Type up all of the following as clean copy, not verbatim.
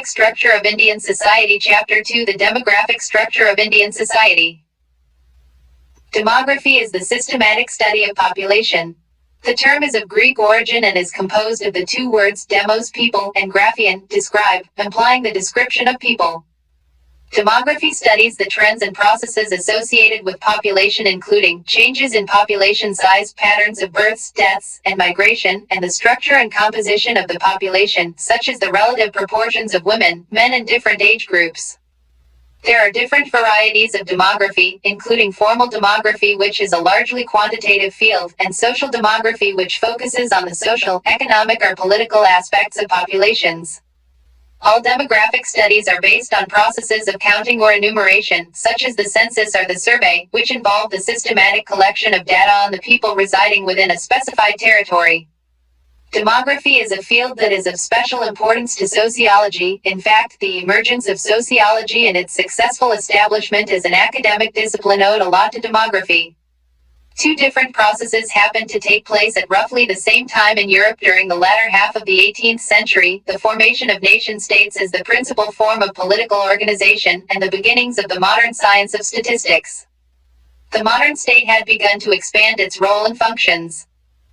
Demographic Structure of Indian Society. Chapter 2: The Demographic Structure of Indian Society. Demography is the systematic study of population. The term is of Greek origin and is composed of the two words demos, people, and graphein, describe, implying the description of people. Demography studies the trends and processes associated with population, including changes in population size, patterns of births, deaths, and migration, and the structure and composition of the population, such as the relative proportions of women, men, and different age groups. There are different varieties of demography, including formal demography, which is a largely quantitative field, and social demography, which focuses on the social, economic, or political aspects of populations. All demographic studies are based on processes of counting or enumeration, such as the census or the survey, which involve the systematic collection of data on the people residing within a specified territory. Demography is a field that is of special importance to sociology. In fact, the emergence of sociology and its successful establishment as an academic discipline owed a lot to demography. Two different processes happened to take place at roughly the same time in Europe during the latter half of the 18th century, the formation of nation-states as the principal form of political organization, and the beginnings of the modern science of statistics. The modern state had begun to expand its role and functions.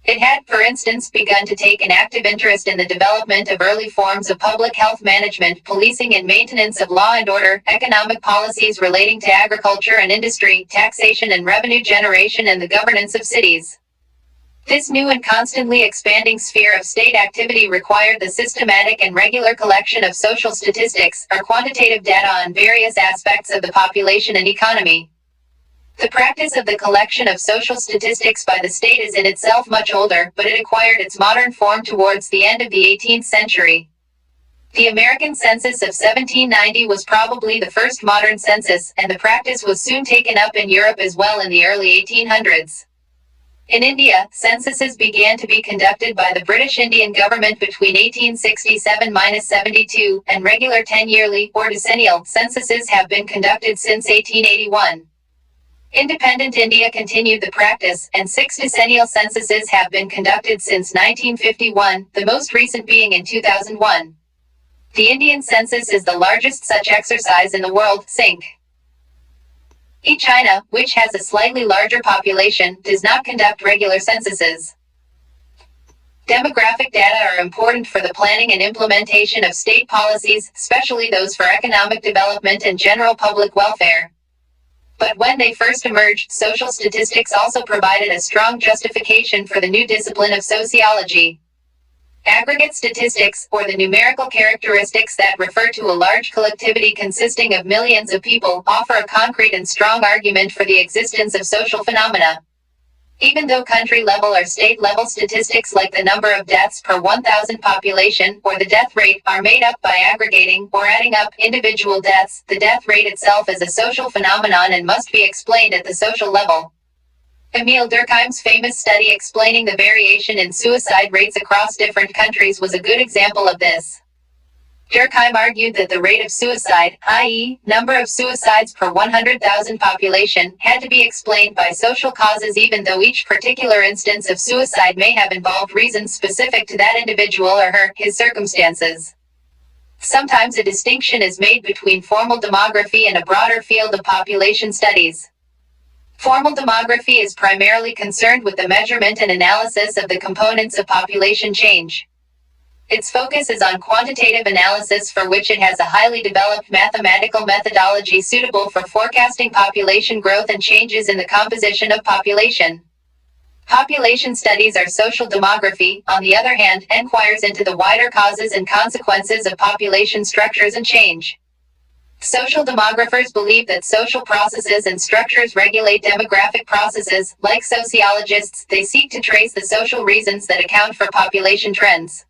It had, for instance, begun to take an active interest in the development of early forms of public health management, policing and maintenance of law and order, economic policies relating to agriculture and industry, taxation and revenue generation, and the governance of cities. This new and constantly expanding sphere of state activity required the systematic and regular collection of social statistics, or quantitative data on various aspects of the population and economy. The practice of the collection of social statistics by the state is in itself much older, but it acquired its modern form towards the end of the 18th century. The American census of 1790 was probably the first modern census, and the practice was soon taken up in Europe as well in the early 1800s. In India, censuses began to be conducted by the British Indian government between 1867–72, and regular 10-yearly, or decennial, censuses have been conducted since 1881. Independent India continued the practice, and 6 decennial censuses have been conducted since 1951, the most recent being in 2001. The Indian census is the largest such exercise in the world, Inc. China, which has a slightly larger population, does not conduct regular censuses. Demographic data are important for the planning and implementation of state policies, especially those for economic development and general public welfare. But when they first emerged, social statistics also provided a strong justification for the new discipline of sociology. Aggregate statistics, or the numerical characteristics that refer to a large collectivity consisting of millions of people, offer a concrete and strong argument for the existence of social phenomena. Even though country-level or state-level statistics like the number of deaths per 1,000 population, or the death rate, are made up by aggregating, or adding up, individual deaths, the death rate itself is a social phenomenon and must be explained at the social level. Emile Durkheim's famous study explaining the variation in suicide rates across different countries was a good example of this. Durkheim argued that the rate of suicide, i.e., number of suicides per 100,000 population, had to be explained by social causes even though each particular instance of suicide may have involved reasons specific to that individual or his circumstances. Sometimes a distinction is made between formal demography and a broader field of population studies. Formal demography is primarily concerned with the measurement and analysis of the components of population change. Its focus is on quantitative analysis, for which it has a highly developed mathematical methodology suitable for forecasting population growth and changes in the composition of population. Population studies or social demography, on the other hand, inquires into the wider causes and consequences of population structures and change. Social demographers believe that social processes and structures regulate demographic processes. Like sociologists, they seek to trace the social reasons that account for population trends.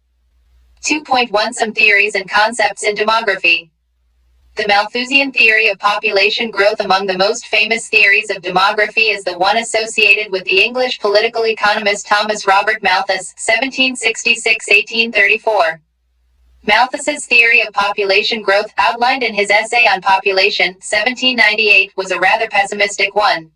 2.1 Some theories and concepts in demography. The Malthusian theory of population growth. Among the most famous theories of demography is the one associated with the English political economist Thomas Robert Malthus, 1766–1834. Malthus's theory of population growth, outlined in his essay on population, 1798, was a rather pessimistic one.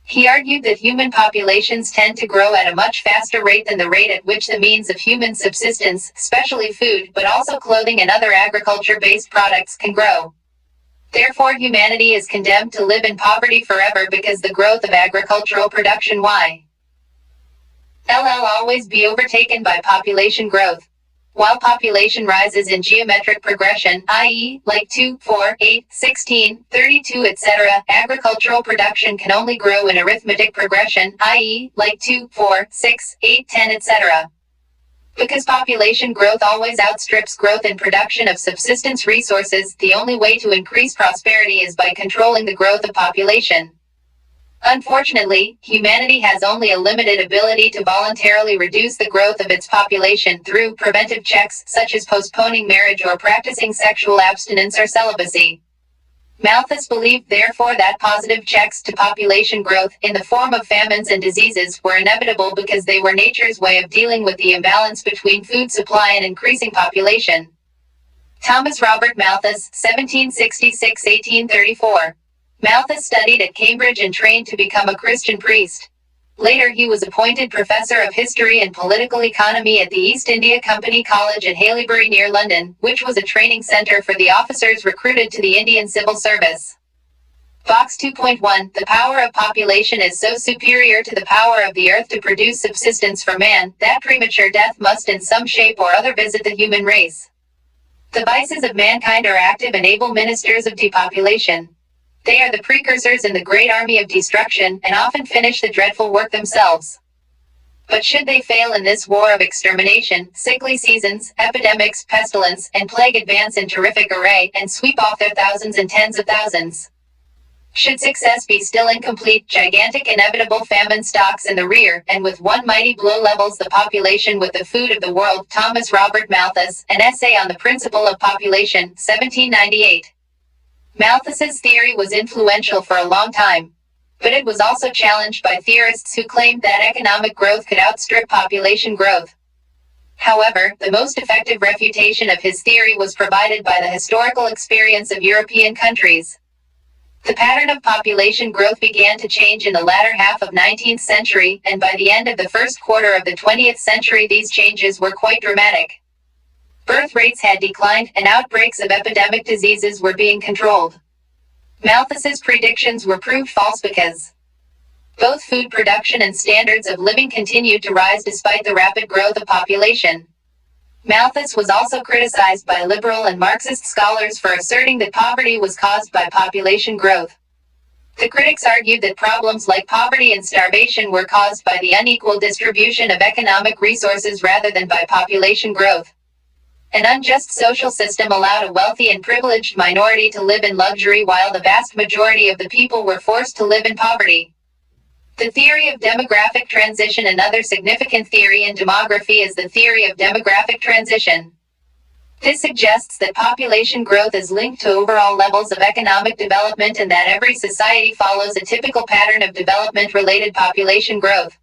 He argued that human populations tend to grow at a much faster rate than the rate at which the means of human subsistence, especially food, but also clothing and other agriculture-based products, can grow. Therefore, humanity is condemned to live in poverty forever because the growth of agricultural production will always be overtaken by population growth. While population rises in geometric progression, i.e., like 2, 4, 8, 16, 32, etc., agricultural production can only grow in arithmetic progression, i.e., like 2, 4, 6, 8, 10, etc. Because population growth always outstrips growth in production of subsistence resources, the only way to increase prosperity is by controlling the growth of population. Unfortunately, humanity has only a limited ability to voluntarily reduce the growth of its population through preventive checks, such as postponing marriage or practicing sexual abstinence or celibacy. Malthus believed therefore that positive checks to population growth, in the form of famines and diseases, were inevitable because they were nature's way of dealing with the imbalance between food supply and increasing population. Thomas Robert Malthus, 1766–1834. Malthus studied at Cambridge and trained to become a Christian priest. Later he was appointed Professor of History and Political Economy at the East India Company College at Haileybury near London, which was a training centre for the officers recruited to the Indian Civil Service. Box 2.1 The power of population is so superior to the power of the earth to produce subsistence for man, that premature death must in some shape or other visit the human race. The vices of mankind are active and able ministers of depopulation. They are the precursors in the great army of destruction, and often finish the dreadful work themselves. But should they fail in this war of extermination, sickly seasons, epidemics, pestilence, and plague advance in terrific array, and sweep off their thousands and tens of thousands. Should success be still incomplete, gigantic inevitable famine stalks in the rear, and with one mighty blow levels the population with the food of the world. Thomas Robert Malthus, An Essay on the Principle of Population, 1798. Malthus's theory was influential for a long time. But it was also challenged by theorists who claimed that economic growth could outstrip population growth. However, the most effective refutation of his theory was provided by the historical experience of European countries. The pattern of population growth began to change in the latter half of 19th century, and by the end of the first quarter of the 20th century these changes were quite dramatic. Birth rates had declined, and outbreaks of epidemic diseases were being controlled. Malthus's predictions were proved false because both food production and standards of living continued to rise despite the rapid growth of population. Malthus was also criticized by liberal and Marxist scholars for asserting that poverty was caused by population growth. The critics argued that problems like poverty and starvation were caused by the unequal distribution of economic resources rather than by population growth. An unjust social system allowed a wealthy and privileged minority to live in luxury while the vast majority of the people were forced to live in poverty. The theory of demographic transition. Another significant theory in demography is the theory of demographic transition. This suggests that population growth is linked to overall levels of economic development and that every society follows a typical pattern of development-related population growth.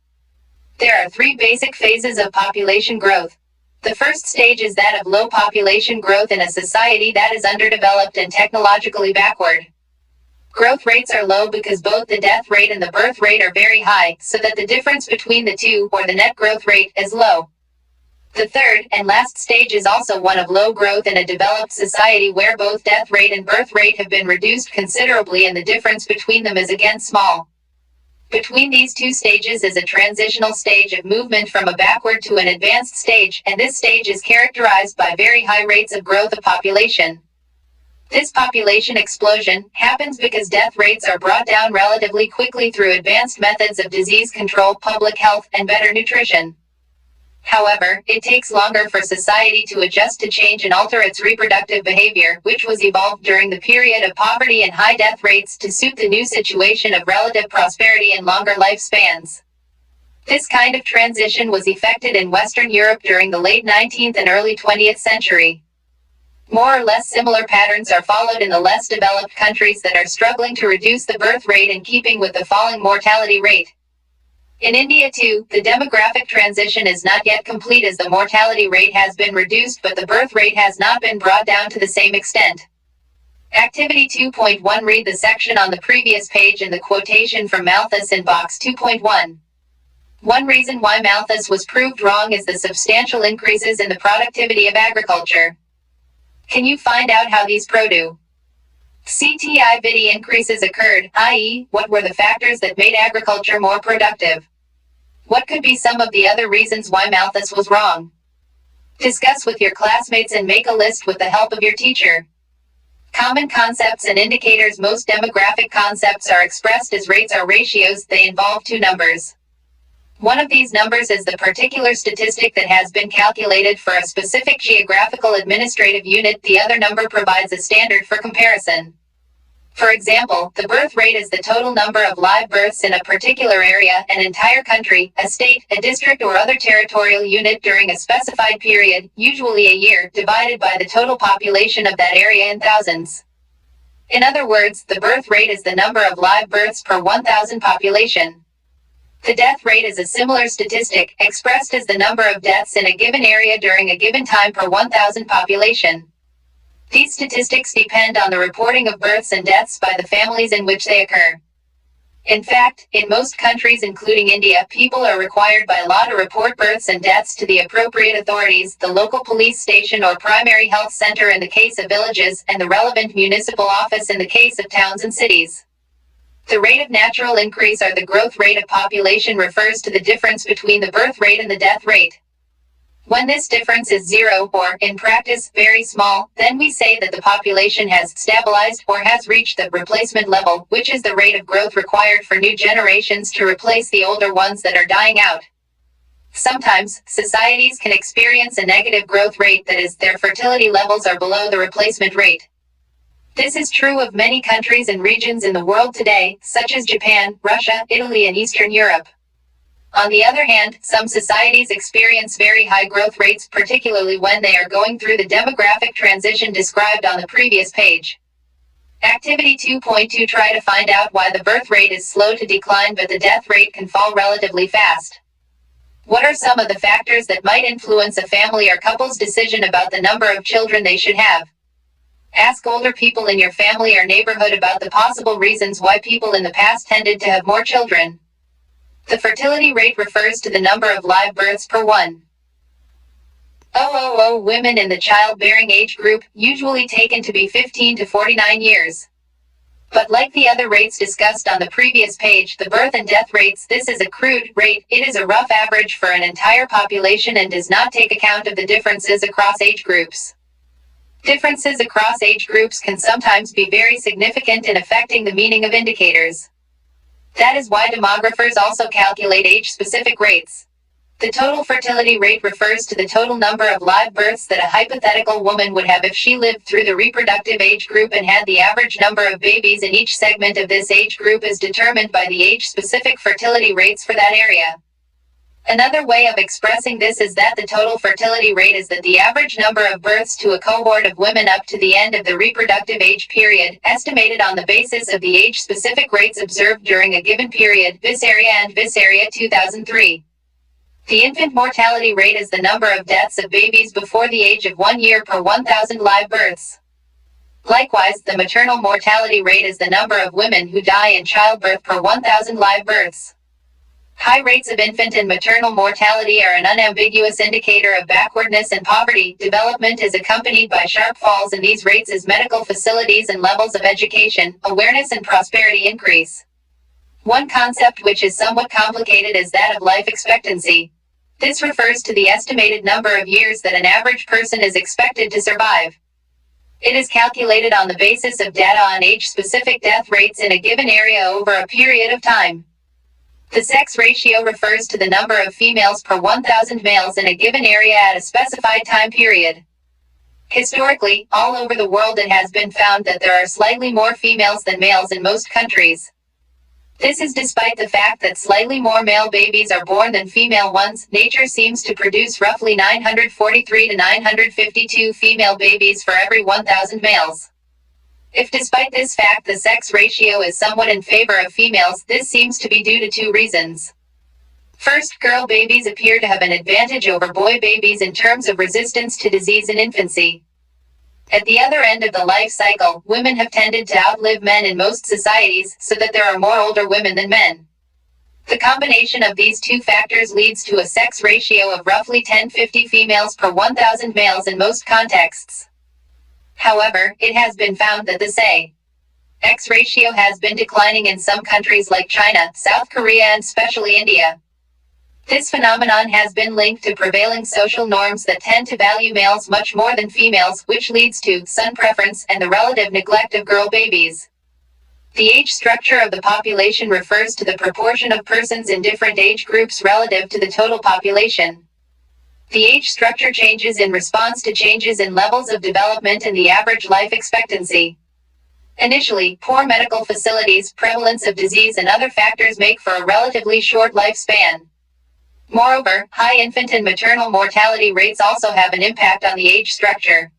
There are three basic phases of population growth. The first stage is that of low population growth in a society that is underdeveloped and technologically backward. Growth rates are low because both the death rate and the birth rate are very high, so that the difference between the two, or the net growth rate, is low. The third, and last stage is also one of low growth in a developed society where both death rate and birth rate have been reduced considerably and the difference between them is again small. Between these two stages is a transitional stage of movement from a backward to an advanced stage, and this stage is characterized by very high rates of growth of population. This population explosion happens because death rates are brought down relatively quickly through advanced methods of disease control, public health, and better nutrition. However, it takes longer for society to adjust to change and alter its reproductive behavior, which was evolved during the period of poverty and high death rates to suit the new situation of relative prosperity and longer lifespans. This kind of transition was effected in Western Europe during the late 19th and early 20th century. More or less similar patterns are followed in the less developed countries that are struggling to reduce the birth rate in keeping with the falling mortality rate. In India too, the demographic transition is not yet complete as the mortality rate has been reduced but the birth rate has not been brought down to the same extent. Activity 2.1. Read the section on the previous page and the quotation from Malthus in box 2.1. One reason why Malthus was proved wrong is the substantial increases in the productivity of agriculture. Can you find out how these productivity increases occurred, i.e., what were the factors that made agriculture more productive? What could be some of the other reasons why Malthus was wrong? Discuss with your classmates and make a list with the help of your teacher. Common concepts and indicators. Most demographic concepts are expressed as rates or ratios. They involve two numbers. One of these numbers is the particular statistic that has been calculated for a specific geographical administrative unit. The other number provides a standard for comparison. For example, the birth rate is the total number of live births in a particular area, an entire country, a state, a district or other territorial unit during a specified period, usually a year, divided by the total population of that area in thousands. In other words, the birth rate is the number of live births per 1,000 population. The death rate is a similar statistic, expressed as the number of deaths in a given area during a given time per 1,000 population. These statistics depend on the reporting of births and deaths by the families in which they occur. In fact, in most countries including India, people are required by law to report births and deaths to the appropriate authorities, the local police station or primary health center in the case of villages, and the relevant municipal office in the case of towns and cities. The rate of natural increase or the growth rate of population refers to the difference between the birth rate and the death rate. When this difference is zero or, in practice, very small, then we say that the population has stabilized or has reached the replacement level, which is the rate of growth required for new generations to replace the older ones that are dying out. Sometimes, societies can experience a negative growth rate, that is, their fertility levels are below the replacement rate. This is true of many countries and regions in the world today, such as Japan, Russia, Italy and Eastern Europe. On the other hand, some societies experience very high growth rates, particularly when they are going through the demographic transition described on the previous page. Activity 2.2. Try to find out why the birth rate is slow to decline but the death rate can fall relatively fast. What are some of the factors that might influence a family or couple's decision about the number of children they should have? Ask older people in your family or neighborhood about the possible reasons why people in the past tended to have more children. The fertility rate refers to the number of live births per 1,000 women in the childbearing age group, usually taken to be 15 to 49 years. But like the other rates discussed on the previous page, the birth and death rates, this is a crude rate. It is a rough average for an entire population and does not take account of the differences across age groups. Differences across age groups can sometimes be very significant in affecting the meaning of indicators. That is why demographers also calculate age-specific rates. The total fertility rate refers to the total number of live births that a hypothetical woman would have if she lived through the reproductive age group and had the average number of babies in each segment of this age group is determined by the age-specific fertility rates for that area. Another way of expressing this is that the total fertility rate is that the average number of births to a cohort of women up to the end of the reproductive age period, estimated on the basis of the age-specific rates observed during a given period. Visaria and Visaria 2003. The infant mortality rate is the number of deaths of babies before the age of 1 year per 1,000 live births. Likewise, the maternal mortality rate is the number of women who die in childbirth per 1,000 live births. High rates of infant and maternal mortality are an unambiguous indicator of backwardness and poverty. Development is accompanied by sharp falls in these rates as medical facilities and levels of education, awareness and prosperity increase. One concept which is somewhat complicated is that of life expectancy. This refers to the estimated number of years that an average person is expected to survive. It is calculated on the basis of data on age-specific death rates in a given area over a period of time. The sex ratio refers to the number of females per 1,000 males in a given area at a specified time period. Historically, all over the world it has been found that there are slightly more females than males in most countries. This is despite the fact that slightly more male babies are born than female ones. Nature seems to produce roughly 943 to 952 female babies for every 1,000 males. If despite this fact the sex ratio is somewhat in favor of females, this seems to be due to two reasons. First, girl babies appear to have an advantage over boy babies in terms of resistance to disease in infancy. At the other end of the life cycle, women have tended to outlive men in most societies, so that there are more older women than men. The combination of these two factors leads to a sex ratio of roughly 10-50 females per 1,000 males in most contexts. However, it has been found that the X ratio has been declining in some countries like China, South Korea, and especially India. This phenomenon has been linked to prevailing social norms that tend to value males much more than females, which leads to son preference and the relative neglect of girl babies. The age structure of the population refers to the proportion of persons in different age groups relative to the total population. The age structure changes in response to changes in levels of development and the average life expectancy. Initially, poor medical facilities, prevalence of disease, and other factors make for a relatively short lifespan. Moreover, high infant and maternal mortality rates also have an impact on the age structure.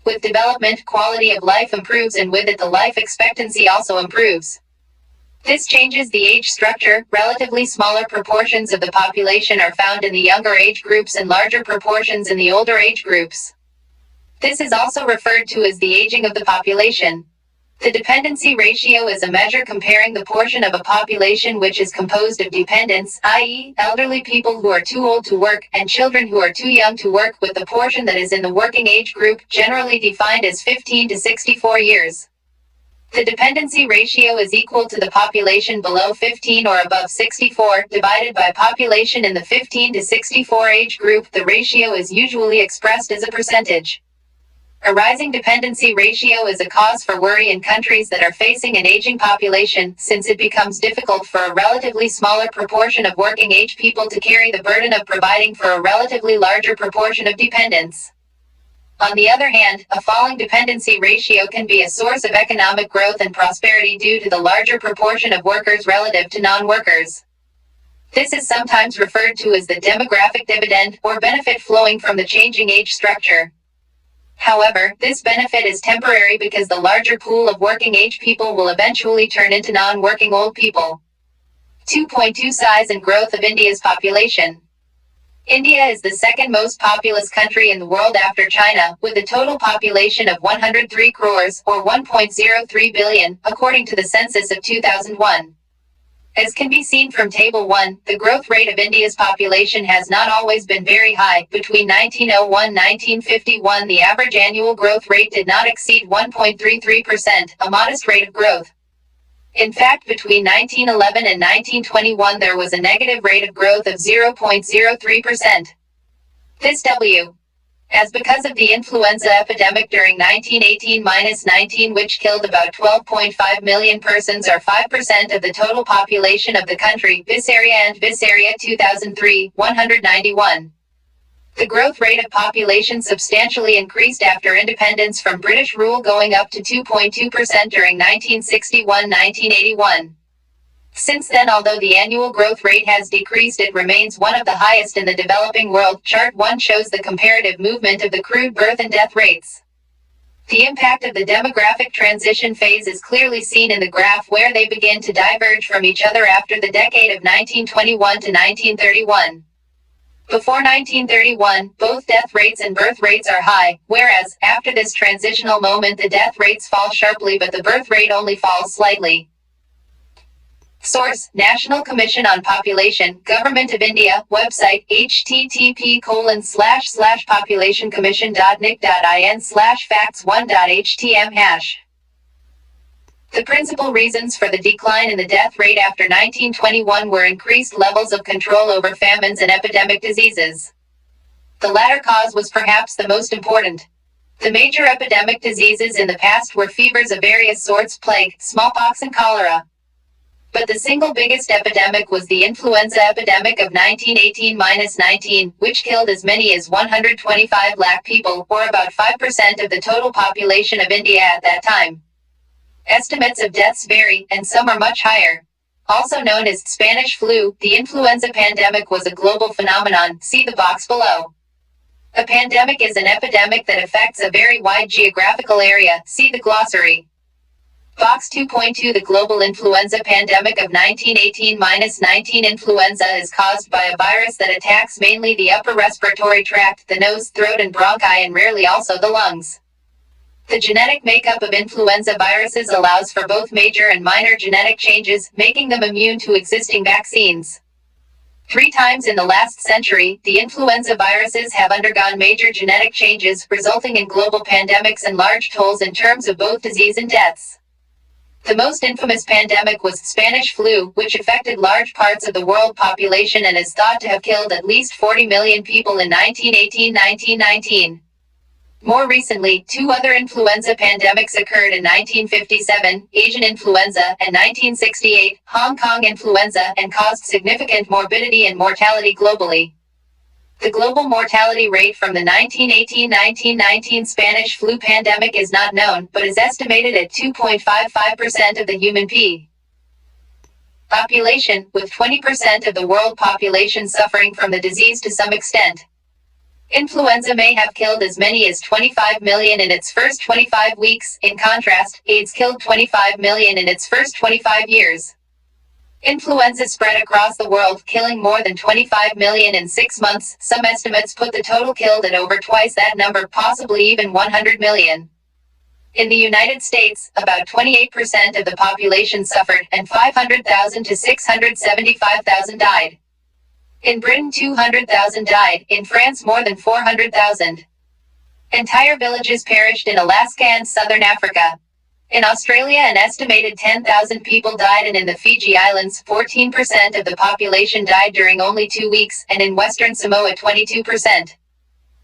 With development, quality of life improves, and with it the life expectancy also improves. This changes the age structure. Relatively smaller proportions of the population are found in the younger age groups and larger proportions in the older age groups. This is also referred to as the aging of the population. The dependency ratio is a measure comparing the portion of a population which is composed of dependents, i.e., elderly people who are too old to work, and children who are too young to work, with the portion that is in the working age group, generally defined as 15 to 64 years. The dependency ratio is equal to the population below 15 or above 64, divided by population in the 15 to 64 age group. The ratio is usually expressed as a percentage. A rising dependency ratio is a cause for worry in countries that are facing an aging population, since it becomes difficult for a relatively smaller proportion of working age people to carry the burden of providing for a relatively larger proportion of dependents. On the other hand, a falling dependency ratio can be a source of economic growth and prosperity due to the larger proportion of workers relative to non-workers. This is sometimes referred to as the demographic dividend, or benefit flowing from the changing age structure. However, this benefit is temporary because the larger pool of working age people will eventually turn into non-working old people. 2.2 Size and growth of India's population. India is the second most populous country in the world after China, with a total population of 103 crores, or 1.03 billion, according to the census of 2001. As can be seen from Table 1, the growth rate of India's population has not always been very high. Between 1901 and 1951, the average annual growth rate did not exceed 1.33%, a modest rate of growth. In fact, between 1911 and 1921 there was a negative rate of growth of 0.03%. This W. As because of the influenza epidemic during 1918-19, which killed about 12.5 million persons, or 5% of the total population of the country. Visarea 2003, 191. The growth rate of population substantially increased after independence from British rule, going up to 2.2% during 1961-1981. Since then, although the annual growth rate has decreased, it remains one of the highest in the developing world. Chart 1 shows the comparative movement of the crude birth and death rates. The impact of the demographic transition phase is clearly seen in the graph, where they begin to diverge from each other after the decade of 1921 to 1931. Before 1931, both death rates and birth rates are high, whereas, after this transitional moment, the death rates fall sharply but the birth rate only falls slightly. Source: National Commission on Population, Government of India, website, http://populationcommission.nic.in/facts1.htm#. The principal reasons for the decline in the death rate after 1921 were increased levels of control over famines and epidemic diseases. The latter cause was perhaps the most important. The major epidemic diseases in the past were fevers of various sorts, plague, smallpox, and cholera. But the single biggest epidemic was the influenza epidemic of 1918-19, which killed as many as 125 lakh people, or about 5% of the total population of India at that time. Estimates of deaths vary, and some are much higher. Also known as Spanish flu, the influenza pandemic was a global phenomenon. See the box below. A pandemic is an epidemic that affects a very wide geographical area. See the glossary. Box 2.2 The global influenza pandemic of 1918-19 influenza is caused by a virus that attacks mainly the upper respiratory tract, the nose, throat and bronchi, and rarely also the lungs. The genetic makeup of influenza viruses allows for both major and minor genetic changes, making them immune to existing vaccines. 3 times in the last century, the influenza viruses have undergone major genetic changes, resulting in global pandemics and large tolls in terms of both disease and deaths. The most infamous pandemic was Spanish flu, which affected large parts of the world population and is thought to have killed at least 40 million people in 1918–1919. More recently, 2 other influenza pandemics occurred in 1957, Asian influenza, and 1968, Hong Kong influenza, and caused significant morbidity and mortality globally. The global mortality rate from the 1918–1919 Spanish flu pandemic is not known, but is estimated at 2.55% of the human population, with 20% of the world population suffering from the disease to some extent. Influenza may have killed as many as 25 million in its first 25 weeks. In contrast, AIDS killed 25 million in its first 25 years. Influenza spread across the world, killing more than 25 million in 6 months. Some estimates put the total killed at over twice that number, possibly even 100 million. In the United States, about 28% of the population suffered, and 500,000 to 675,000 died. In Britain 200,000 died, in France more than 400,000. Entire villages perished in Alaska and southern Africa. In Australia an estimated 10,000 people died, and in the Fiji Islands 14% of the population died during only 2 weeks, and in Western Samoa 22%.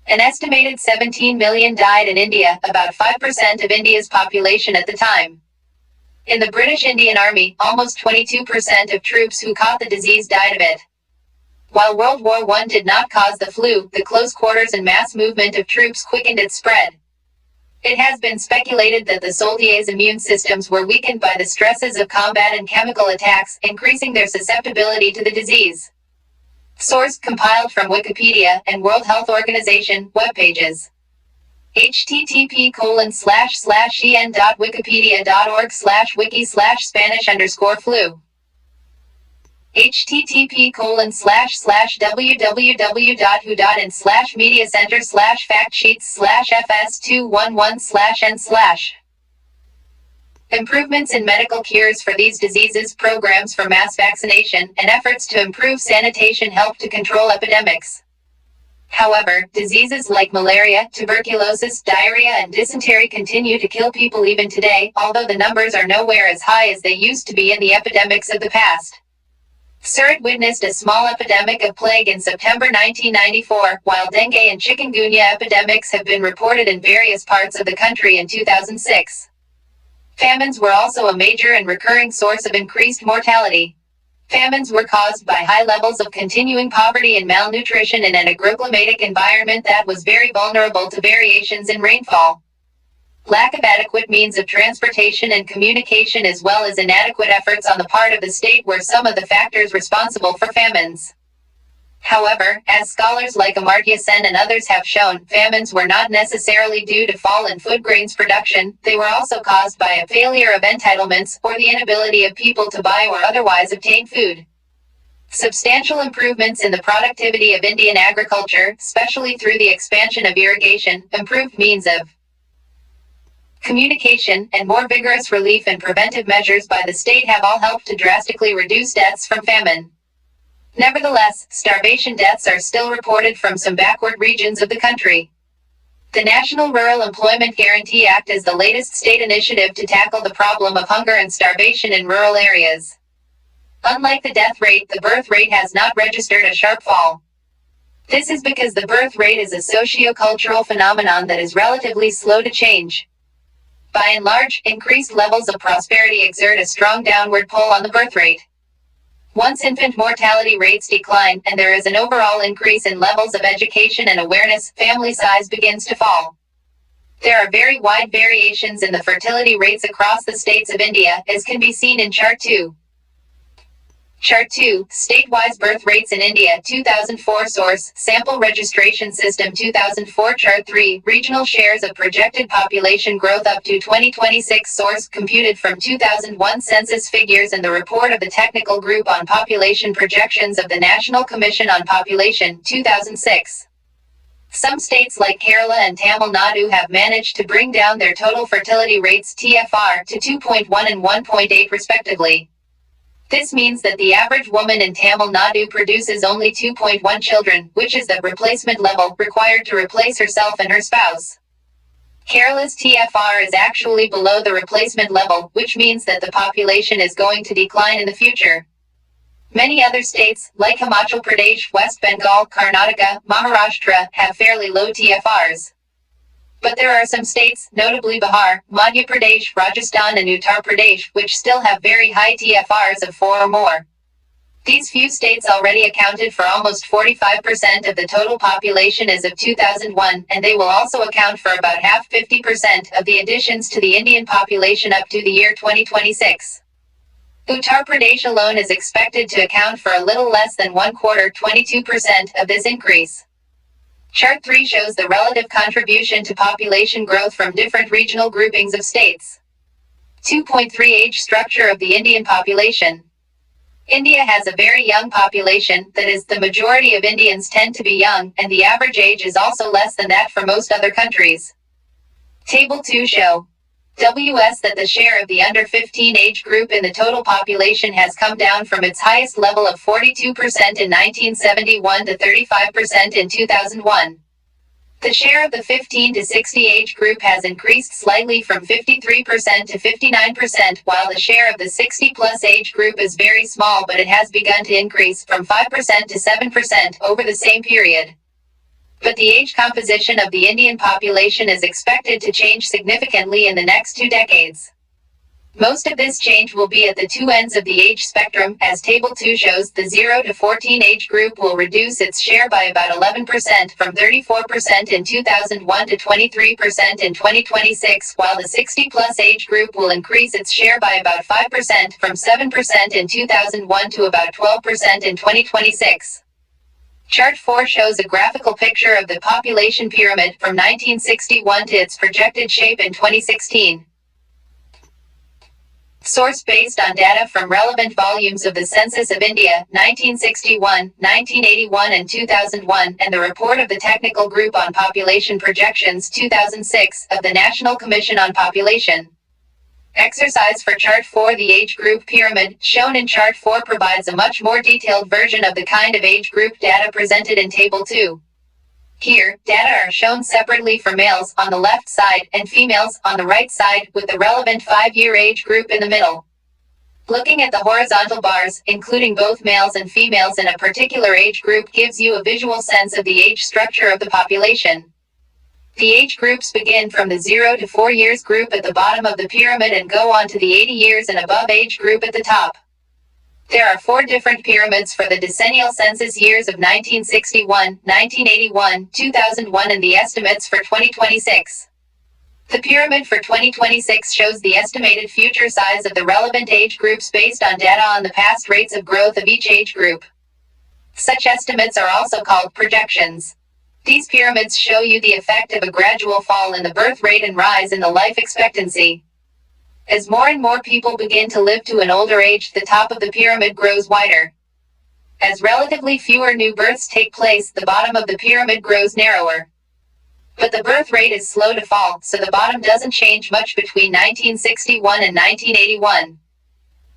An estimated 17 million died in India, about 5% of India's population at the time. In the British Indian Army, almost 22% of troops who caught the disease died of it. While World War I did not cause the flu, the close quarters and mass movement of troops quickened its spread. It has been speculated that the soldiers' immune systems were weakened by the stresses of combat and chemical attacks, increasing their susceptibility to the disease. Source: compiled from Wikipedia and World Health Organization web pages. http://en.wikipedia.org/wiki/Spanish_flu http://www.whodot/mediacenter/factsheets/fs211/n/. Improvements in medical cures for these diseases, programs for mass vaccination, and efforts to improve sanitation help to control epidemics. However, diseases like malaria, tuberculosis, diarrhea, and dysentery continue to kill people even today, although the numbers are nowhere as high as they used to be in the epidemics of the past. NCERT witnessed a small epidemic of plague in September 1994, while dengue and chikungunya epidemics have been reported in various parts of the country in 2006. Famines were also a major and recurring source of increased mortality. Famines were caused by high levels of continuing poverty and malnutrition in an agroclimatic environment that was very vulnerable to variations in rainfall. Lack of adequate means of transportation and communication, as well as inadequate efforts on the part of the state, were some of the factors responsible for famines. However, as scholars like Amartya Sen and others have shown, famines were not necessarily due to fall in food grains production. They were also caused by a failure of entitlements, or the inability of people to buy or otherwise obtain food. Substantial improvements in the productivity of Indian agriculture, especially through the expansion of irrigation, improved means of communication, and more vigorous relief and preventive measures by the state have all helped to drastically reduce deaths from famine. Nevertheless, starvation deaths are still reported from some backward regions of the country. The National Rural Employment Guarantee Act is the latest state initiative to tackle the problem of hunger and starvation in rural areas. Unlike the death rate, the birth rate has not registered a sharp fall. This is because the birth rate is a socio-cultural phenomenon that is relatively slow to change. By and large, increased levels of prosperity exert a strong downward pull on the birth rate. Once infant mortality rates decline, and there is an overall increase in levels of education and awareness, family size begins to fall. There are very wide variations in the fertility rates across the states of India, as can be seen in Chart 2. Chart 2, State-wise birth rates in India 2004. Source: Sample Registration System 2004. Chart 3, Regional shares of projected population growth up to 2026. Source: computed from 2001 census figures and the report of the Technical Group on Population Projections of the National Commission on Population 2006. Some states like Kerala and Tamil Nadu have managed to bring down their total fertility rates (TFR) to 2.1 and 1.8 respectively. This means that the average woman in Tamil Nadu produces only 2.1 children, which is the replacement level required to replace herself and her spouse. Kerala's TFR is actually below the replacement level, which means that the population is going to decline in the future. Many other states, like Himachal Pradesh, West Bengal, Karnataka, Maharashtra, have fairly low TFRs. But there are some states, notably Bihar, Madhya Pradesh, Rajasthan and Uttar Pradesh, which still have very high TFRs of 4 or more. These few states already accounted for almost 45% of the total population as of 2001, and they will also account for about half 50% of the additions to the Indian population up to the year 2026. Uttar Pradesh alone is expected to account for a little less than 1/4, 22% of this increase. Chart 3 shows the relative contribution to population growth from different regional groupings of states. 2.3 Age structure of the Indian population. India has a very young population, that is, the majority of Indians tend to be young, and the average age is also less than that for most other countries. Table 2 show WS that the share of the under 15 age group in the total population has come down from its highest level of 42% in 1971 to 35% in 2001. The share of the 15 to 60 age group has increased slightly from 53% to 59%, while the share of the 60-plus age group is very small, but it has begun to increase from 5% to 7% over the same period. But the age composition of the Indian population is expected to change significantly in the next 2 decades. Most of this change will be at the two ends of the age spectrum. As Table 2 shows, the 0 to 14 age group will reduce its share by about 11% from 34% in 2001 to 23% in 2026, while the 60-plus age group will increase its share by about 5% from 7% in 2001 to about 12% in 2026. Chart 4 shows a graphical picture of the population pyramid from 1961 to its projected shape in 2016. Source based on data from relevant volumes of the Census of India, 1961, 1981 and 2001, and the Report of the Technical Group on Population Projections 2006 of the National Commission on Population. Exercise for Chart 4. The age group pyramid, shown in Chart 4, provides a much more detailed version of the kind of age group data presented in Table 2. Here, data are shown separately for males on the left side and females on the right side, with the relevant 5-year age group in the middle. Looking at the horizontal bars, including both males and females in a particular age group, gives you a visual sense of the age structure of the population. The age groups begin from the 0 to 4 years group at the bottom of the pyramid and go on to the 80 years and above age group at the top. There are 4 different pyramids for the decennial census years of 1961, 1981, 2001 and the estimates for 2026. The pyramid for 2026 shows the estimated future size of the relevant age groups based on data on the past rates of growth of each age group. Such estimates are also called projections. These pyramids show you the effect of a gradual fall in the birth rate and rise in the life expectancy. As more and more people begin to live to an older age, the top of the pyramid grows wider. As relatively fewer new births take place, the bottom of the pyramid grows narrower. But the birth rate is slow to fall, so the bottom doesn't change much between 1961 and 1981.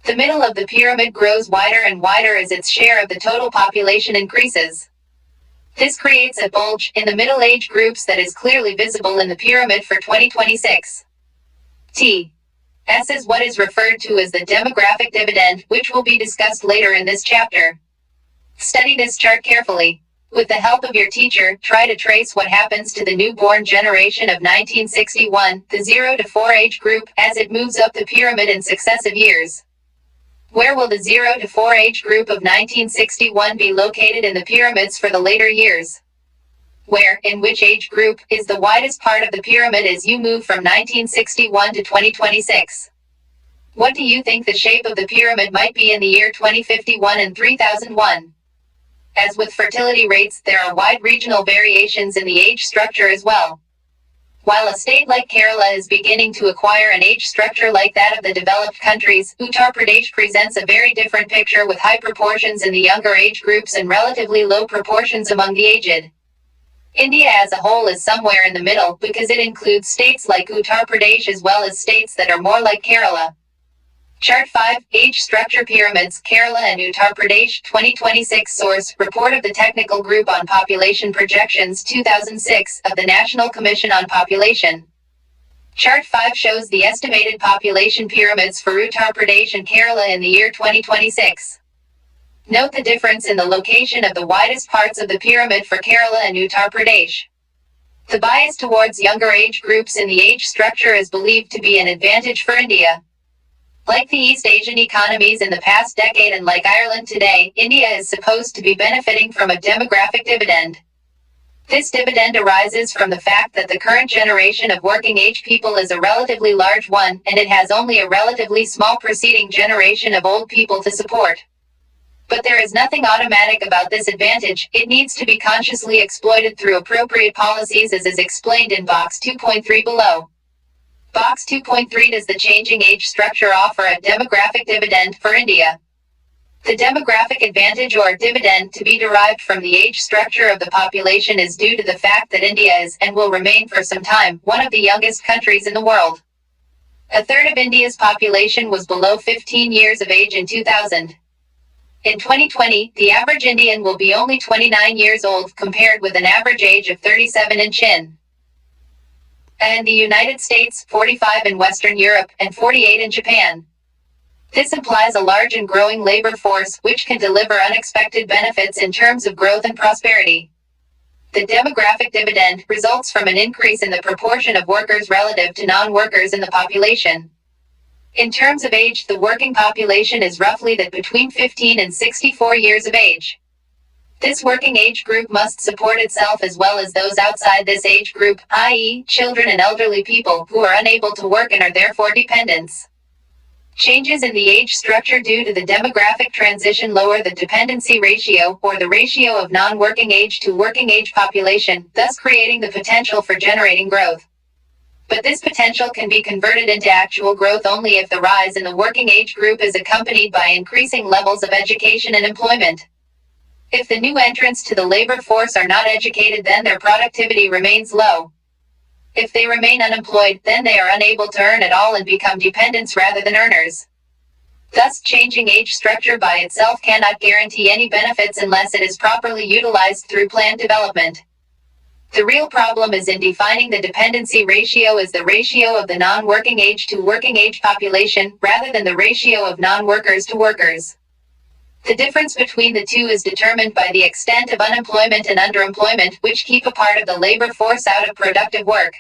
The middle of the pyramid grows wider and wider as its share of the total population increases. This creates a bulge in the middle age groups that is clearly visible in the pyramid for 2026. S is what is referred to as the demographic dividend, which will be discussed later in this chapter. Study this chart carefully. With the help of your teacher, try to trace what happens to the newborn generation of 1961, the 0 to 4 age group, as it moves up the pyramid in successive years. Where will the 0 to 4 age group of 1961 be located in the pyramids for the later years? Where, in which age group, is the widest part of the pyramid as you move from 1961 to 2026? What do you think the shape of the pyramid might be in the year 2051 and 3001? As with fertility rates, there are wide regional variations in the age structure as well. While a state like Kerala is beginning to acquire an age structure like that of the developed countries, Uttar Pradesh presents a very different picture with high proportions in the younger age groups and relatively low proportions among the aged. India as a whole is somewhere in the middle because it includes states like Uttar Pradesh as well as states that are more like Kerala. Chart 5, Age Structure Pyramids, Kerala and Uttar Pradesh, 2026 Source, Report of the Technical Group on Population Projections 2006 of the National Commission on Population. Chart 5 shows the estimated population pyramids for Uttar Pradesh and Kerala in the year 2026. Note the difference in the location of the widest parts of the pyramid for Kerala and Uttar Pradesh. The bias towards younger age groups in the age structure is believed to be an advantage for India. Like the East Asian economies in the past decade and like Ireland today, India is supposed to be benefiting from a demographic dividend. This dividend arises from the fact that the current generation of working age people is a relatively large one, and it has only a relatively small preceding generation of old people to support. But there is nothing automatic about this advantage. It needs to be consciously exploited through appropriate policies as is explained in box 2.3 below. Box 2.3 Does the changing age structure offer a demographic dividend for India? The demographic advantage or dividend to be derived from the age structure of the population is due to the fact that India is, and will remain for some time, one of the youngest countries in the world. A third of India's population was below 15 years of age in 2000. In 2020, the average Indian will be only 29 years old compared with an average age of 37 in China. And the United States, 45 in Western Europe, and 48 in Japan. This implies a large and growing labor force, which can deliver unexpected benefits in terms of growth and prosperity. The demographic dividend results from an increase in the proportion of workers relative to non-workers in the population. In terms of age, the working population is roughly that between 15 and 64 years of age. This working age group must support itself as well as those outside this age group, i.e., children and elderly people who are unable to work and are therefore dependents. Changes in the age structure due to the demographic transition lower the dependency ratio, or the ratio of non-working age to working age population, thus creating the potential for generating growth. But this potential can be converted into actual growth only if the rise in the working age group is accompanied by increasing levels of education and employment. If the new entrants to the labor force are not educated, then their productivity remains low. If they remain unemployed, then they are unable to earn at all and become dependents rather than earners. Thus, changing age structure by itself cannot guarantee any benefits unless it is properly utilized through planned development. The real problem is in defining the dependency ratio as the ratio of the non-working age to working age population, rather than the ratio of non-workers to workers. The difference between the two is determined by the extent of unemployment and underemployment, which keep a part of the labor force out of productive work.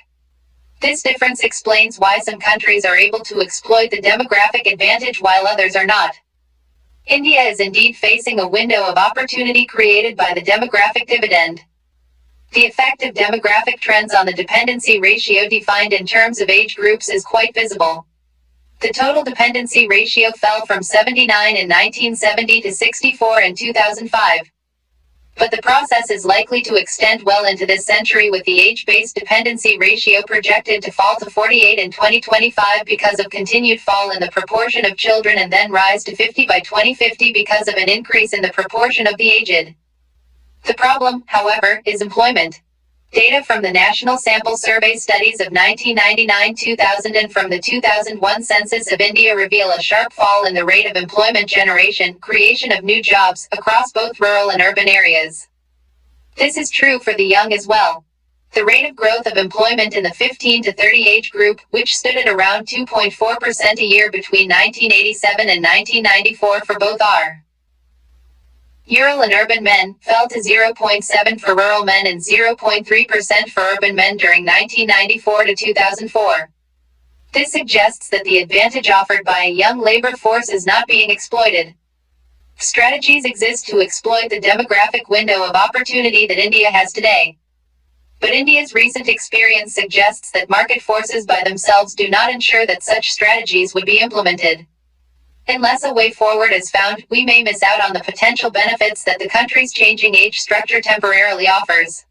This difference explains why some countries are able to exploit the demographic advantage while others are not. India is indeed facing a window of opportunity created by the demographic dividend. The effect of demographic trends on the dependency ratio defined in terms of age groups is quite visible. The total dependency ratio fell from 79 in 1970 to 64 in 2005. But the process is likely to extend well into this century, with the age-based dependency ratio projected to fall to 48 in 2025 because of continued fall in the proportion of children and then rise to 50 by 2050 because of an increase in the proportion of the aged. The problem, however, is employment. Data from the National Sample Survey studies of 1999-2000 and from the 2001 Census of India reveal a sharp fall in the rate of employment generation, creation of new jobs, across both rural and urban areas. This is true for the young as well. The rate of growth of employment in the 15 to 30 age group, which stood at around 2.4% a year between 1987 and 1994 for both are rural and urban men, fell to 0.7 for rural men and 0.3% for urban men during 1994 to 2004. This suggests that the advantage offered by a young labor force is not being exploited. Strategies exist to exploit the demographic window of opportunity that India has today. But India's recent experience suggests that market forces by themselves do not ensure that such strategies would be implemented. Unless a way forward is found, we may miss out on the potential benefits that the country's changing age structure temporarily offers.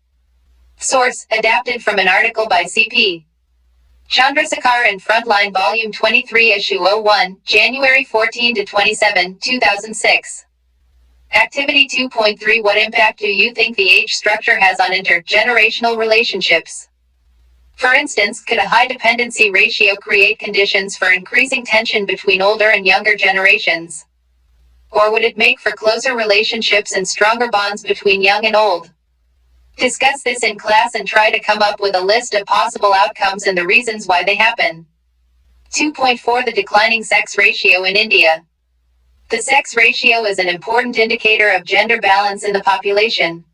Source: adapted from an article by C.P. Chandrasekhar in Frontline Volume 23 Issue 01, January 14 to 27, 2006. Activity 2.3 What impact do you think the age structure has on intergenerational relationships? For instance, could a high dependency ratio create conditions for increasing tension between older and younger generations? Or would it make for closer relationships and stronger bonds between young and old? Discuss this in class and try to come up with a list of possible outcomes and the reasons why they happen. 2.4 The declining sex ratio in India. The sex ratio is an important indicator of gender balance in the population.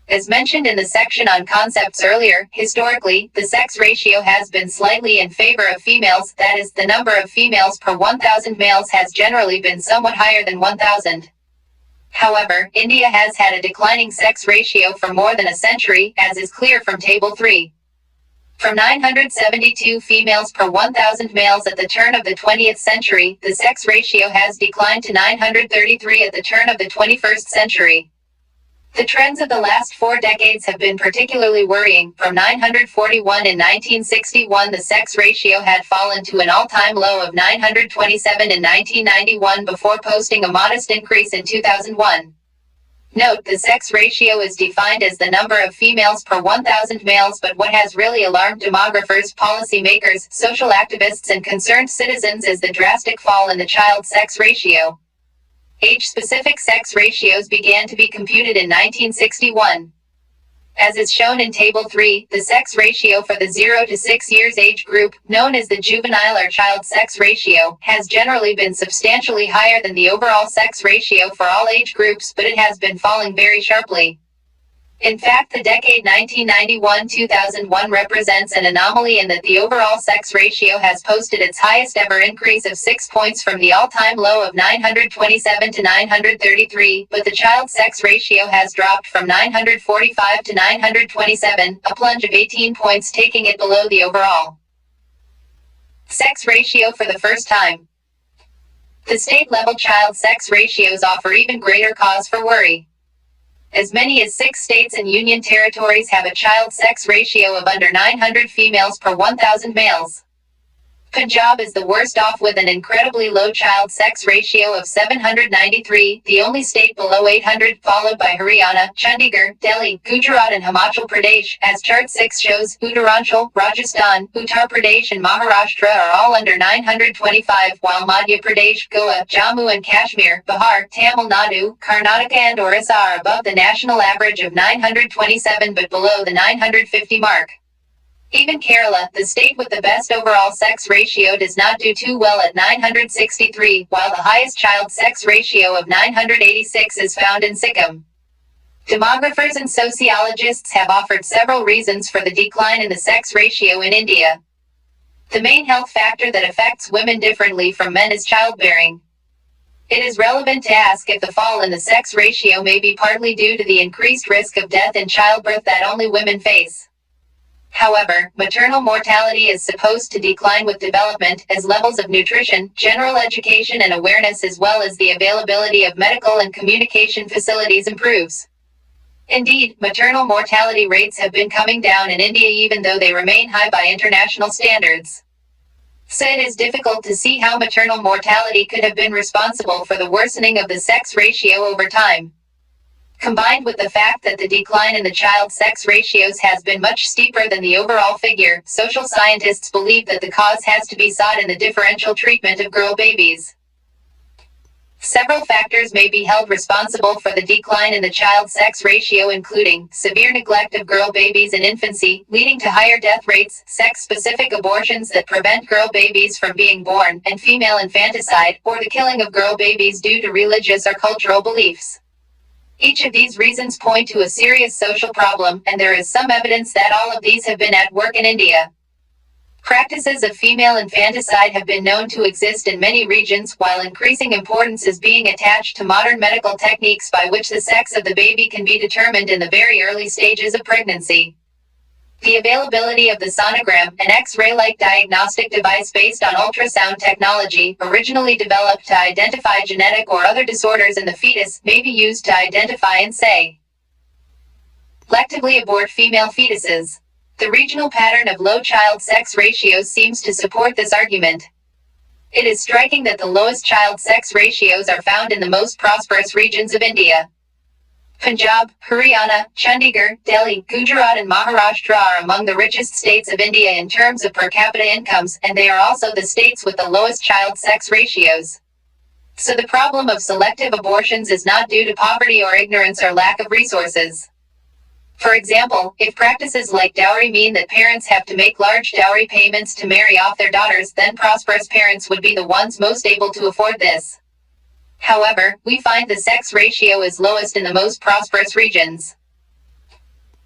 As mentioned in the section on concepts earlier, historically, the sex ratio has been slightly in favor of females, that is, the number of females per 1,000 males has generally been somewhat higher than 1,000. However, India has had a declining sex ratio for more than a century, as is clear from Table 3. From 972 females per 1,000 males at the turn of the 20th century, the sex ratio has declined to 933 at the turn of the 21st century. The trends of the last 4 decades have been particularly worrying. From 941 in 1961, the sex ratio had fallen to an all-time low of 927 in 1991 before posting a modest increase in 2001. Note, the sex ratio is defined as the number of females per 1,000 males, but what has really alarmed demographers, policymakers, social activists, and concerned citizens is the drastic fall in the child sex ratio. Age-specific sex ratios began to be computed in 1961. As is shown in Table 3, the sex ratio for the 0 to 6 years age group, known as the juvenile or child sex ratio, has generally been substantially higher than the overall sex ratio for all age groups, but it has been falling very sharply. In fact, the decade 1991-2001 represents an anomaly in that the overall sex ratio has posted its highest ever increase of 6 points from the all-time low of 927 to 933, but the child sex ratio has dropped from 945 to 927, a plunge of 18 points, taking it below the overall sex ratio for the first time. The state-level child sex ratios offer even greater cause for worry. As many as 6 states and union territories have a child sex ratio of under 900 females per 1,000 males. Punjab is the worst off with an incredibly low child sex ratio of 793, the only state below 800, followed by Haryana, Chandigarh, Delhi, Gujarat and Himachal Pradesh. As Chart 6 shows, Uttaranchal, Rajasthan, Uttar Pradesh and Maharashtra are all under 925, while Madhya Pradesh, Goa, Jammu and Kashmir, Bihar, Tamil Nadu, Karnataka and Orissa are above the national average of 927 but below the 950 mark. Even Kerala, the state with the best overall sex ratio, does not do too well at 963, while the highest child sex ratio of 986 is found in Sikkim. Demographers and sociologists have offered several reasons for the decline in the sex ratio in India. The main health factor that affects women differently from men is childbearing. It is relevant to ask if the fall in the sex ratio may be partly due to the increased risk of death in childbirth that only women face. However, maternal mortality is supposed to decline with development, as levels of nutrition, general education and awareness as well as the availability of medical and communication facilities improves. Indeed, maternal mortality rates have been coming down in India even though they remain high by international standards. So it is difficult to see how maternal mortality could have been responsible for the worsening of the sex ratio over time. Combined with the fact that the decline in the child sex ratios has been much steeper than the overall figure, social scientists believe that the cause has to be sought in the differential treatment of girl babies. Several factors may be held responsible for the decline in the child sex ratio, including severe neglect of girl babies in infancy, leading to higher death rates, sex-specific abortions that prevent girl babies from being born, and female infanticide, or the killing of girl babies due to religious or cultural beliefs. Each of these reasons point to a serious social problem, and there is some evidence that all of these have been at work in India. Practices of female infanticide have been known to exist in many regions, while increasing importance is being attached to modern medical techniques by which the sex of the baby can be determined in the very early stages of pregnancy. The availability of the sonogram, an X-ray-like diagnostic device based on ultrasound technology, originally developed to identify genetic or other disorders in the fetus, may be used to identify and selectively abort female fetuses. The regional pattern of low child sex ratios seems to support this argument. It is striking that the lowest child sex ratios are found in the most prosperous regions of India. Punjab, Haryana, Chandigarh, Delhi, Gujarat and Maharashtra are among the richest states of India in terms of per capita incomes, and they are also the states with the lowest child sex ratios. So the problem of selective abortions is not due to poverty or ignorance or lack of resources. For example, if practices like dowry mean that parents have to make large dowry payments to marry off their daughters, then prosperous parents would be the ones most able to afford this. However, we find the sex ratio is lowest in the most prosperous regions.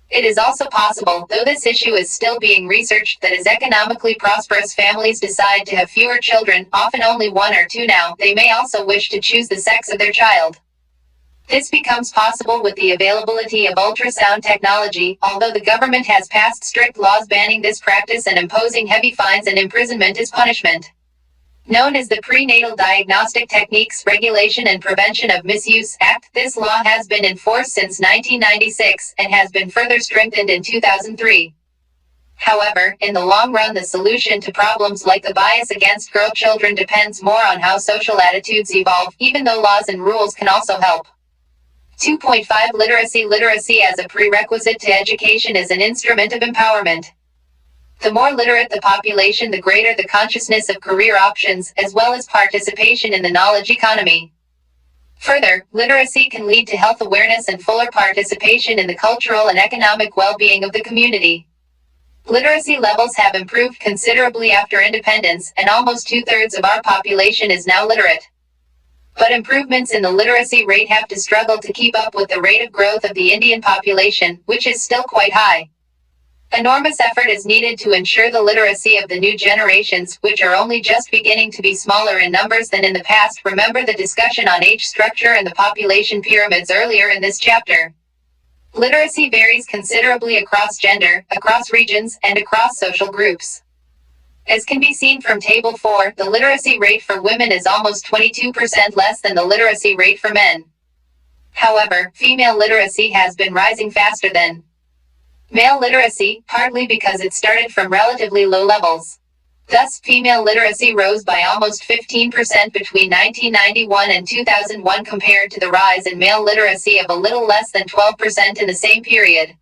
It is also possible, though this issue is still being researched, that as economically prosperous families decide to have fewer children, often only one or two now, they may also wish to choose the sex of their child. This becomes possible with the availability of ultrasound technology, although the government has passed strict laws banning this practice and imposing heavy fines and imprisonment as punishment. Known as the Prenatal Diagnostic Techniques Regulation and Prevention of Misuse Act, this law has been in force since 1996 and has been further strengthened in 2003. However, in the long run, the solution to problems like the bias against girl children depends more on how social attitudes evolve, even though laws and rules can also help. 2.5 Literacy. Literacy as a prerequisite to education is an instrument of empowerment. The more literate the population, the greater the consciousness of career options, as well as participation in the knowledge economy. Further, literacy can lead to health awareness and fuller participation in the cultural and economic well-being of the community. Literacy levels have improved considerably after independence, and almost 2/3 of our population is now literate. But improvements in the literacy rate have to struggle to keep up with the rate of growth of the Indian population, which is still quite high. Enormous effort is needed to ensure the literacy of the new generations, which are only just beginning to be smaller in numbers than in the past. Remember the discussion on age structure and the population pyramids earlier in this chapter. Literacy varies considerably across gender, across regions, and across social groups. As can be seen from Table 4, the literacy rate for women is almost 22% less than the literacy rate for men. However, female literacy has been rising faster than male literacy, partly because it started from relatively low levels. Thus, female literacy rose by almost 15% between 1991 and 2001 compared to the rise in male literacy of a little less than 12% in the same period.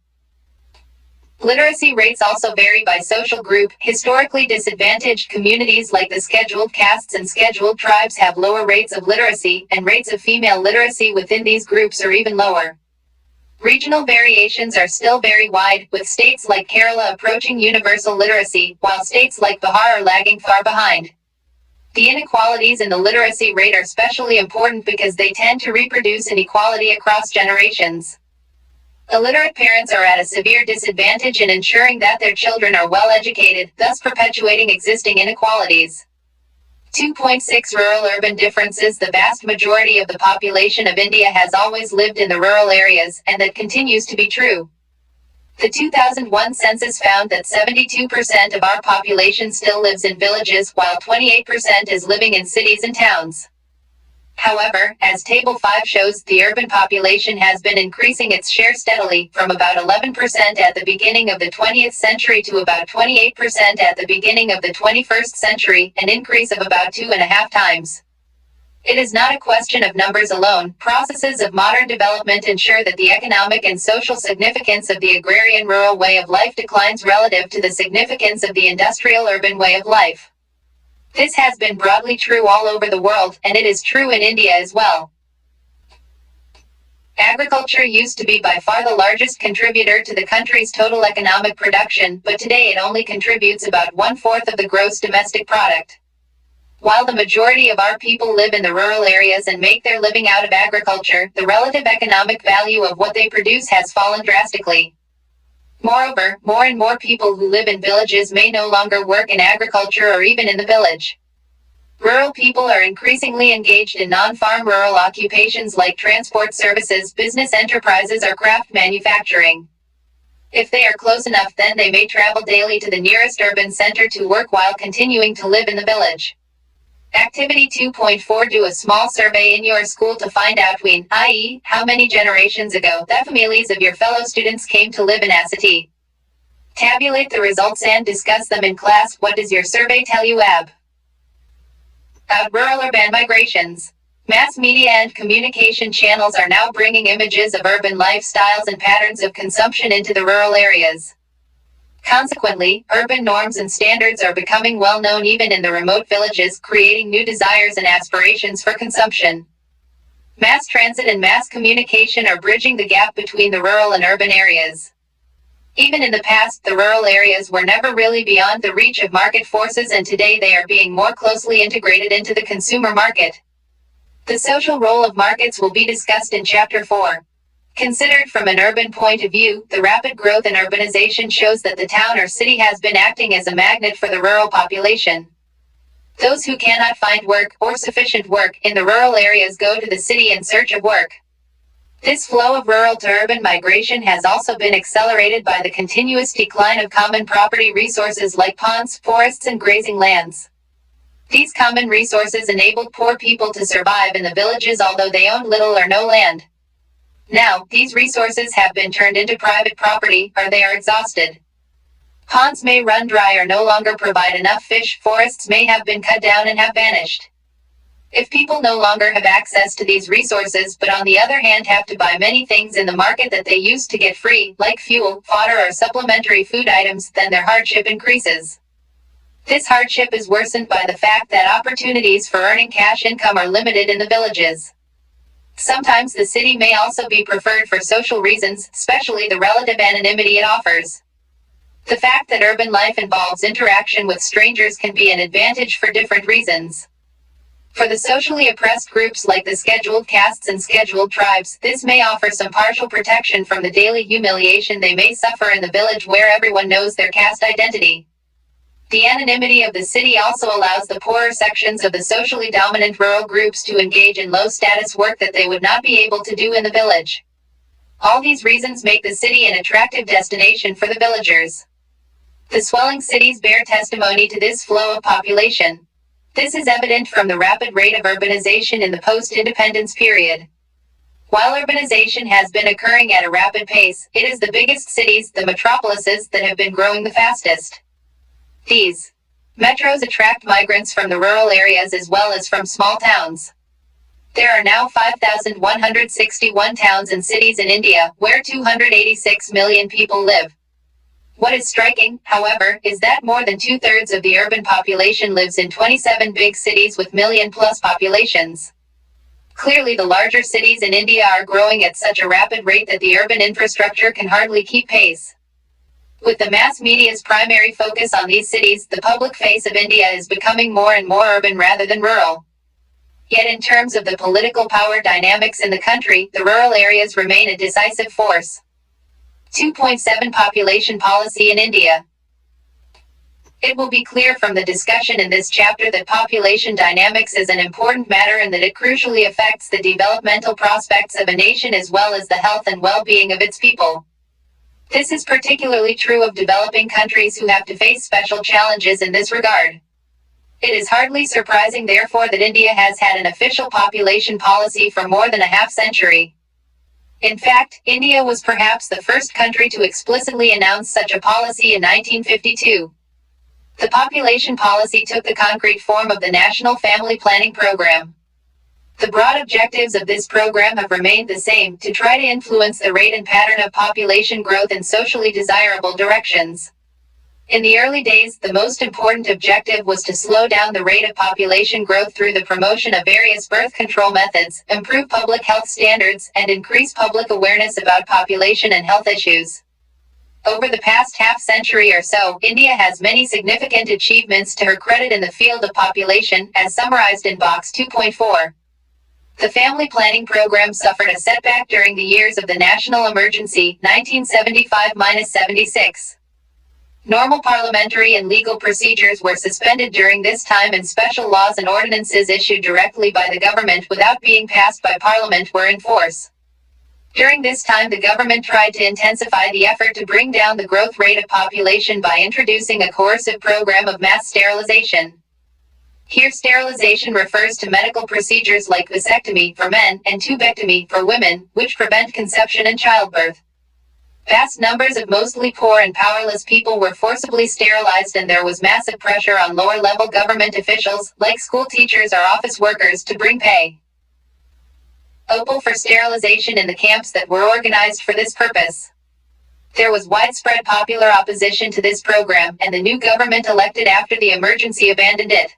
Literacy rates also vary by social group. Historically disadvantaged communities like the scheduled castes and scheduled tribes have lower rates of literacy, and rates of female literacy within these groups are even lower. Regional variations are still very wide, with states like Kerala approaching universal literacy, while states like Bihar are lagging far behind. The inequalities in the literacy rate are especially important because they tend to reproduce inequality across generations. Illiterate parents are at a severe disadvantage in ensuring that their children are well educated, thus perpetuating existing inequalities. 2.6 Rural-urban differences. The vast majority of the population of India has always lived in the rural areas, and that continues to be true. The 2001 census found that 72% of our population still lives in villages, while 28% is living in cities and towns. However, as Table 5 shows, the urban population has been increasing its share steadily, from about 11% at the beginning of the 20th century to about 28% at the beginning of the 21st century, an increase of about 2.5 times. It is not a question of numbers alone. Processes of modern development ensure that the economic and social significance of the agrarian rural way of life declines relative to the significance of the industrial urban way of life. This has been broadly true all over the world, and it is true in India as well. Agriculture used to be by far the largest contributor to the country's total economic production, but today it only contributes about 1/4 of the gross domestic product. While the majority of our people live in the rural areas and make their living out of agriculture, the relative economic value of what they produce has fallen drastically. Moreover, more and more people who live in villages may no longer work in agriculture or even in the village. Rural people are increasingly engaged in non-farm rural occupations like transport services, business enterprises, or craft manufacturing. If they are close enough, then they may travel daily to the nearest urban center to work while continuing to live in the village. Activity 2.4. Do a small survey in your school to find out when, i.e., how many generations ago, the families of your fellow students came to live in a city. Tabulate the results and discuss them in class. What does your survey tell you, Ab? Rural-urban migrations. Mass media and communication channels are now bringing images of urban lifestyles and patterns of consumption into the rural areas. Consequently, urban norms and standards are becoming well known even in the remote villages, creating new desires and aspirations for consumption. Mass transit and mass communication are bridging the gap between the rural and urban areas. Even in the past, the rural areas were never really beyond the reach of market forces, and today they are being more closely integrated into the consumer market. The social role of markets will be discussed in Chapter 4. Considered from an urban point of view, the rapid growth and urbanization shows that the town or city has been acting as a magnet for the rural population. Those who cannot find work, or sufficient work, in the rural areas go to the city in search of work. This flow of rural to urban migration has also been accelerated by the continuous decline of common property resources like ponds, forests, and grazing lands. These common resources enabled poor people to survive in the villages although they owned little or no land. Now, these resources have been turned into private property, or they are exhausted. Ponds may run dry or no longer provide enough fish, forests may have been cut down and have vanished. If people no longer have access to these resources but on the other hand have to buy many things in the market that they used to get free, like fuel, fodder, or supplementary food items, then their hardship increases. This hardship is worsened by the fact that opportunities for earning cash income are limited in the villages. Sometimes the city may also be preferred for social reasons, especially the relative anonymity it offers. The fact that urban life involves interaction with strangers can be an advantage for different reasons. For the socially oppressed groups like the scheduled castes and scheduled tribes, this may offer some partial protection from the daily humiliation they may suffer in the village where everyone knows their caste identity. The anonymity of the city also allows the poorer sections of the socially dominant rural groups to engage in low-status work that they would not be able to do in the village. All these reasons make the city an attractive destination for the villagers. The swelling cities bear testimony to this flow of population. This is evident from the rapid rate of urbanization in the post-independence period. While urbanization has been occurring at a rapid pace, it is the biggest cities, the metropolises, that have been growing the fastest. These metros attract migrants from the rural areas as well as from small towns. There are now 5,161 towns and cities in India, where 286 million people live. What is striking, however, is that more than two-thirds of the urban population lives in 27 big cities with million-plus populations. Clearly, the larger cities in India are growing at such a rapid rate that the urban infrastructure can hardly keep pace. With the mass media's primary focus on these cities, the public face of India is becoming more and more urban rather than rural. Yet in terms of the political power dynamics in the country, the rural areas remain a decisive force. 2.7 Population policy in India. It will be clear from the discussion in this chapter that population dynamics is an important matter and that it crucially affects the developmental prospects of a nation as well as the health and well-being of its people. This is particularly true of developing countries who have to face special challenges in this regard. It is hardly surprising, therefore, that India has had an official population policy for more than a half-century. In fact, India was perhaps the first country to explicitly announce such a policy in 1952. The population policy took the concrete form of the National Family Planning Program. The broad objectives of this program have remained the same: to try to influence the rate and pattern of population growth in socially desirable directions. In the early days, the most important objective was to slow down the rate of population growth through the promotion of various birth control methods, improve public health standards, and increase public awareness about population and health issues. Over the past half-century or so, India has many significant achievements to her credit in the field of population, as summarized in Box 2.4. The family planning program suffered a setback during the years of the national emergency, 1975-76. Normal parliamentary and legal procedures were suspended during this time, and special laws and ordinances issued directly by the government without being passed by Parliament were in force. During this time, the government tried to intensify the effort to bring down the growth rate of population by introducing a coercive program of mass sterilization. Here, sterilization refers to medical procedures like vasectomy for men and tubectomy for women, which prevent conception and childbirth. Vast numbers of mostly poor and powerless people were forcibly sterilized, and there was massive pressure on lower-level government officials, like school teachers or office workers, to bring pay opal for sterilization in the camps that were organized for this purpose. There was widespread popular opposition to this program, and the new government elected after the emergency abandoned it.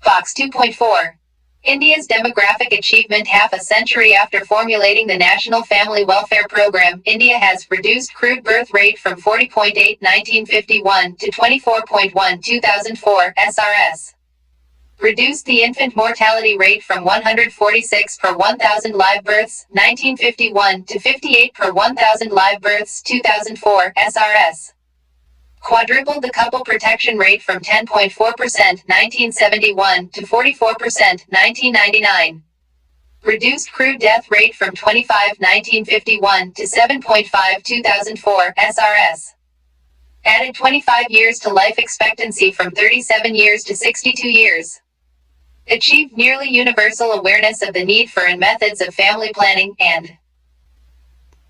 Box 2.4. India's demographic achievement. Half a century after formulating the National Family Welfare Program, India has reduced crude birth rate from 40.8 1951 to 24.1 2004 SRS. Reduced the infant mortality rate from 146 per 1,000 live births, 1951 to 58 per 1,000 live births, 2004 SRS. Quadrupled the couple protection rate from 10.4% 1971 to 44% 1999. Reduced crude death rate from 25 1951 to 7.5 2004 SRS. Added 25 years to life expectancy from 37 years to 62 years. Achieved nearly universal awareness of the need for and methods of family planning, and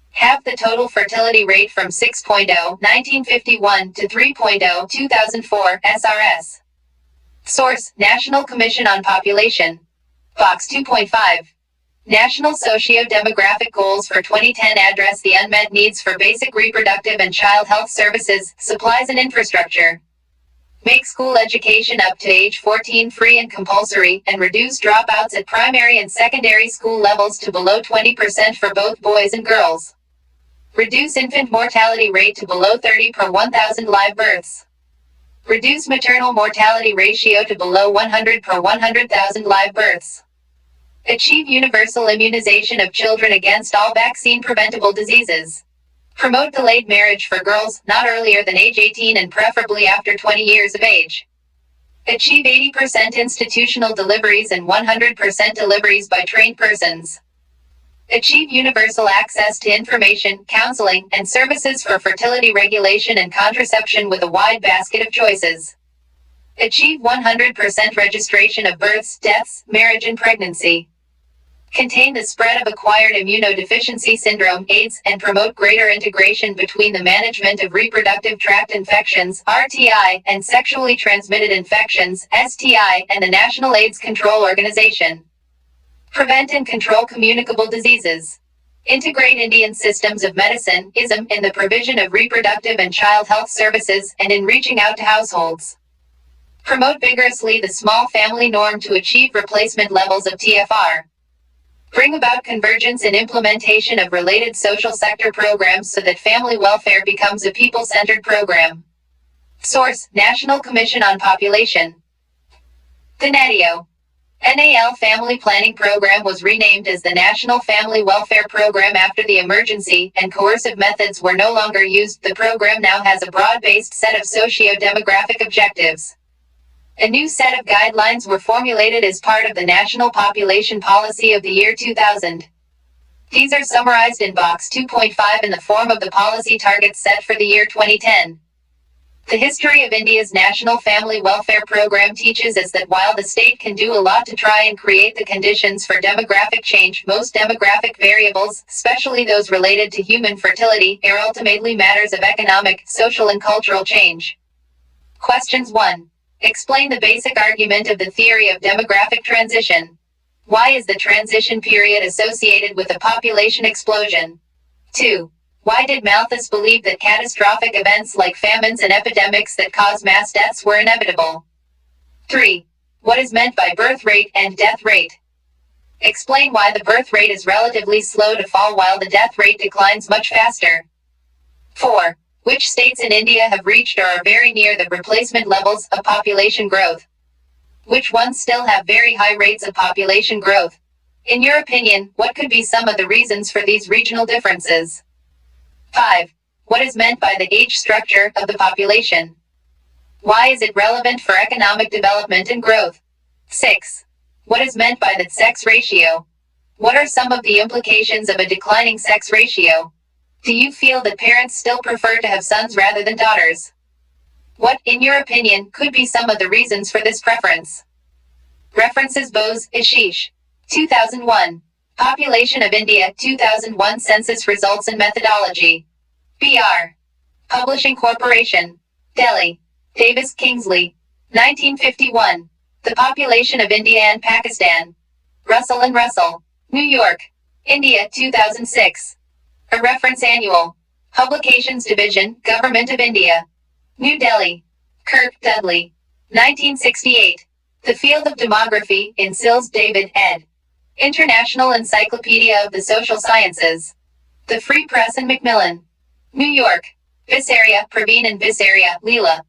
halved the total fertility rate from 6.0 1951 to 3.0 2004 SRS. Source: National Commission on Population. Box 2.5. National Socio-Demographic Goals for 2010 address the unmet needs for basic reproductive and child health services, supplies and infrastructure. Make school education up to age 14 free and compulsory, and reduce dropouts at primary and secondary school levels to below 20% for both boys and girls. Reduce infant mortality rate to below 30 per 1,000 live births. Reduce maternal mortality ratio to below 100 per 100,000 live births. Achieve universal immunization of children against all vaccine-preventable diseases. Promote delayed marriage for girls, not earlier than age 18 and preferably after 20 years of age. Achieve 80% institutional deliveries and 100% deliveries by trained persons. Achieve universal access to information, counseling, and services for fertility regulation and contraception with a wide basket of choices. Achieve 100% registration of births, deaths, marriage and pregnancy. Contain the spread of acquired immunodeficiency syndrome, AIDS, and promote greater integration between the management of reproductive tract infections, RTI, and sexually transmitted infections, STI, and the National AIDS Control Organization. Prevent and control communicable diseases. Integrate Indian systems of medicine, ISM, in the provision of reproductive and child health services, and in reaching out to households. Promote vigorously the small family norm to achieve replacement levels of TFR. Bring about convergence and implementation of related social sector programs so that family welfare becomes a people-centered program. Source: National Commission on Population. The NAL Family Planning Program was renamed as the National Family Welfare Program after the emergency, and coercive methods were no longer used. The program now has a broad-based set of socio-demographic objectives. A new set of guidelines were formulated as part of the National Population Policy of the year 2000. These are summarized in Box 2.5 in the form of the policy targets set for the year 2010. The history of India's National Family Welfare Program teaches us that while the state can do a lot to try and create the conditions for demographic change, most demographic variables, especially those related to human fertility, are ultimately matters of economic, social and cultural change. Questions 1. Explain the basic argument of the theory of demographic transition. Why is the transition period associated with a population explosion? 2. Why did Malthus believe that catastrophic events like famines and epidemics that cause mass deaths were inevitable? 3. What is meant by birth rate and death rate? Explain why the birth rate is relatively slow to fall while the death rate declines much faster. 4. Which states in India have reached or are very near the replacement levels of population growth? Which ones still have very high rates of population growth? In your opinion, what could be some of the reasons for these regional differences? 5. What is meant by the age structure of the population? Why is it relevant for economic development and growth? 6. What is meant by the sex ratio? What are some of the implications of a declining sex ratio? Do you feel that parents still prefer to have sons rather than daughters? What, in your opinion, could be some of the reasons for this preference? References: Bose, Ashish. 2001. Population of India, 2001 Census Results and Methodology. B.R. Publishing Corporation. Delhi. Davis Kingsley. 1951. The Population of India and Pakistan. Russell and Russell. New York. India 2006. A Reference Annual. Publications Division, Government of India. New Delhi. Kirk Dudley. 1968. The Field of Demography, in Sills David, ed. International Encyclopedia of the Social Sciences. The Free Press and Macmillan. New York. Visaria, Praveen and Visaria, Leela.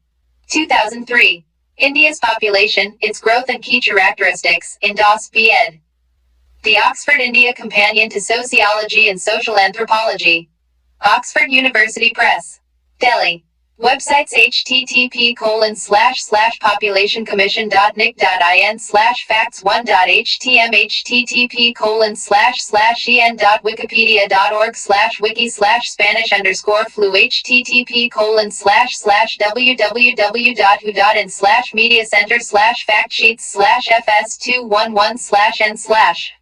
2003. India's Population, Its Growth and Key Characteristics, in DOS B. ed. The Oxford India Companion to Sociology and Social Anthropology. Oxford University Press. Delhi. Websites http://populationcommission.nic.in/facts1.htm http://en.wikipedia.org/wiki/spanish_flu http://www.who.in/mediacenter/factsheets/fs211/n/